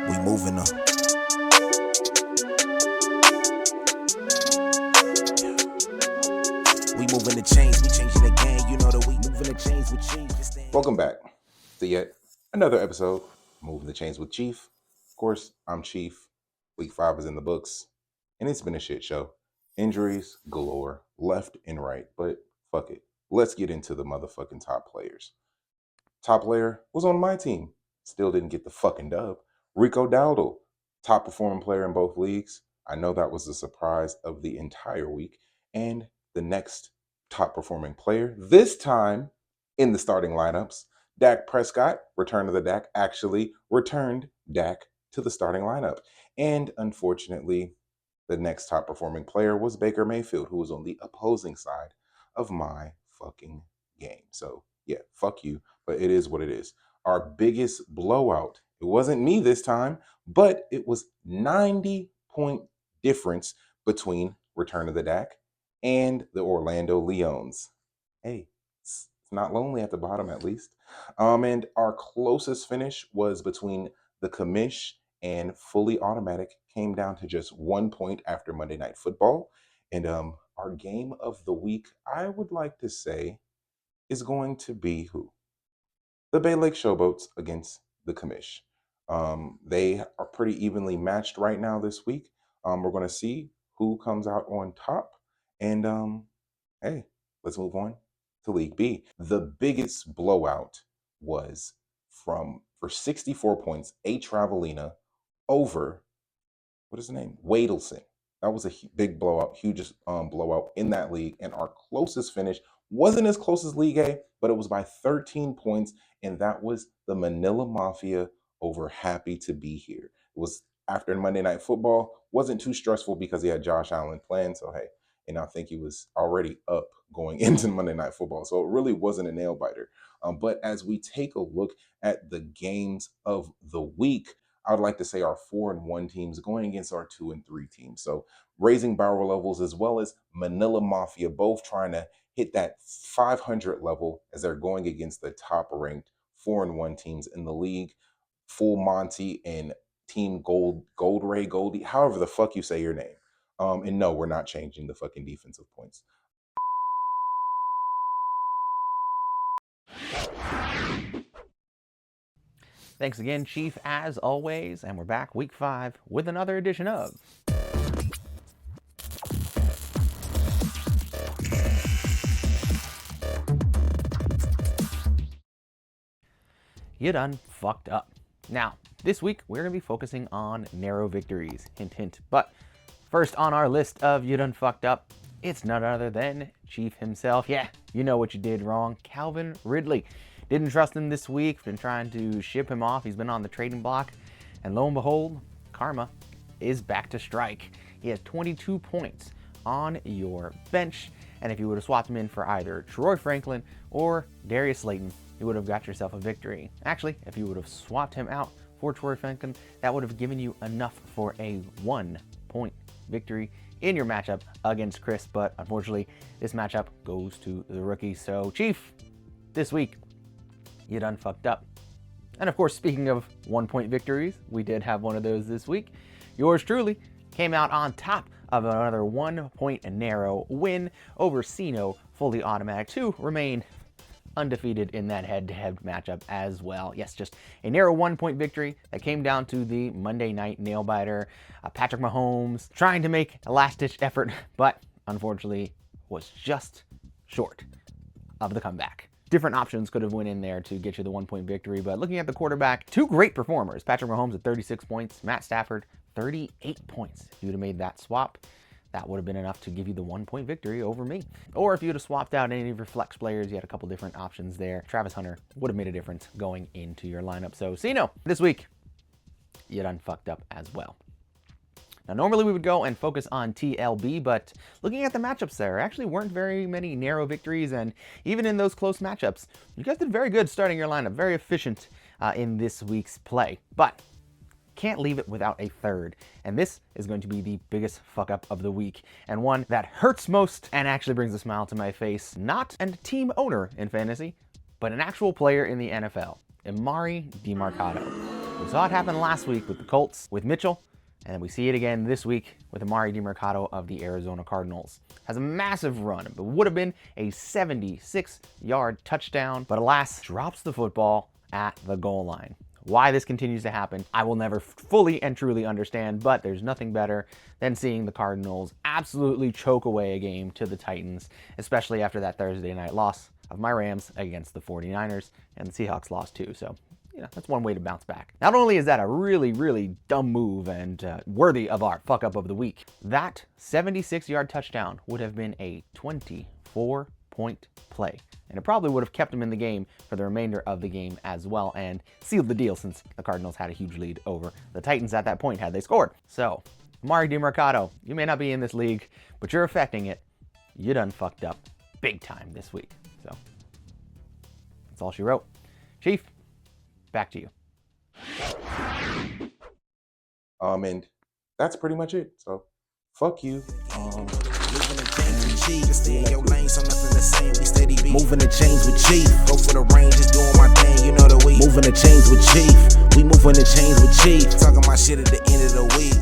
We moving up. We moving the chains, we changing the game. You know that we moving the chains with Chief. Welcome back to yet another episode, Moving the Chains with Chief. Of course, I'm Chief. Week 5 is in the books, and it's been a shit show. Injuries galore, left and right, but fuck it. Let's get into the motherfucking top players. Top player was on my team. Still didn't get the fucking dub. Rico Dowdle, top performing player in both leagues. I know that was the surprise of the entire week. And the next top performing player, this time in the starting lineups, Dak Prescott, return to the Dak, actually returned Dak to the starting lineup. And unfortunately, the next top performing player was Baker Mayfield, who was on the opposing side of my fucking game. So yeah, fuck you, but it is what it is. Our biggest blowout, it wasn't me this time, but it was 90-point difference between Return of the Dak and the Orlando Leons. Hey, it's not lonely at the bottom at least. And our closest finish was between the Commish and Fully Automatic, came down to just 1 point after Monday Night Football. And our game of the week, I would like to say, is going to be who? The Bay Lake Showboats against the Commish. They are pretty evenly matched right now this week. We're going to see who comes out on top. And hey, let's move on to League B. The biggest blowout was for 64 points, A Travelina over, what is the name? Wadelson. That was a big blowout, hugest blowout in that league. And our closest finish wasn't as close as League A, but it was by 13 points. And that was the Manila Mafia over Happy to Be Here. It was after Monday Night Football. Wasn't too stressful because he had Josh Allen playing. So, hey, and I think he was already up going into Monday Night Football. So it really wasn't a nail biter. But as we take a look at the games of the week, I would like to say our 4-1 teams going against our 2-3 teams. So raising barrel levels as well as Manila Mafia, both trying to hit that 500 level as they're going against the top ranked 4-1 teams in the league. Full Monty and Team Gold Ray Goldie, however the fuck you say your name. And no, we're not changing the fucking defensive points. Thanks again, Chief, as always, and we're back week 5 with another edition of You Done Fucked Up. Now, this week we're going to be focusing on narrow victories, hint hint, but first on our list of You Done Fucked Up, it's none other than Chief himself. Yeah, you know what you did wrong, Calvin Ridley. Didn't trust him this week, been trying to ship him off. He's been on the trading block, and lo and behold, karma is back to strike. He has 22 points on your bench, and if you would have swapped him in for either Troy Franklin or Darius Slayton, you would have got yourself a victory. Actually, if you would have swapped him out for Troy Franklin, that would have given you enough for a 1-point victory in your matchup against Chris, but unfortunately, this matchup goes to the rookie. So, Chief, this week, you done fucked up. And of course, speaking of 1-point victories, we did have one of those this week. Yours truly came out on top of another 1-point narrow win over Sino Fully Automatic to remain undefeated in that head-to-head matchup as well. Yes, just a narrow 1-point victory that came down to the Monday night nail-biter. Patrick Mahomes trying to make a last-ditch effort, but unfortunately was just short of the comeback. Different options could have went in there to get you the 1-point victory, but looking at the quarterback, 2 great performers. Patrick Mahomes at 36 points, Matt Stafford 38 points. If you would have made that swap, that would have been enough to give you the 1-point victory over me. Or if you would have swapped out any of your flex players, you had a couple different options there. Travis Hunter would have made a difference going into your lineup. So, Sino, this week, you done fucked up as well. Now, normally we would go and focus on TLB, but looking at the matchups there actually weren't very many narrow victories, and even in those close matchups, you guys did very good starting your lineup, very efficient in this week's play. But can't leave it without a third, and this is going to be the biggest fuck up of the week, and one that hurts most and actually brings a smile to my face. Not a team owner in fantasy, but an actual player in the NFL, Emari DeMarcado. We saw it happen last week with the Colts, with Mitchell, and then we see it again this week with Amari DiMercato of the Arizona Cardinals. Has a massive run, but would have been a 76-yard touchdown, but alas, drops the football at the goal line. Why this continues to happen, I will never fully and truly understand, but there's nothing better than seeing the Cardinals absolutely choke away a game to the Titans, especially after that Thursday night loss of my Rams against the 49ers, and the Seahawks lost too, so that's one way to bounce back. Not only is that a really, really dumb move and worthy of our fuck up of the week, that 76-yard touchdown would have been a 24-point play. And it probably would have kept him in the game for the remainder of the game as well and sealed the deal since the Cardinals had a huge lead over the Titans at that point had they scored. So, Amari DiMercato, you may not be in this league, but you're affecting it. You done fucked up big time this week. So, that's all she wrote. Chief, back to you. And that's pretty much it. So, fuck you. Just stay in your lane, so nothing the same. We steady beat. Moving the chains with Chief. Go for the range, just doing my thing. You know the week. Moving the chains with Chief. We moving the chains with Chief. Talking my shit at the end of the week.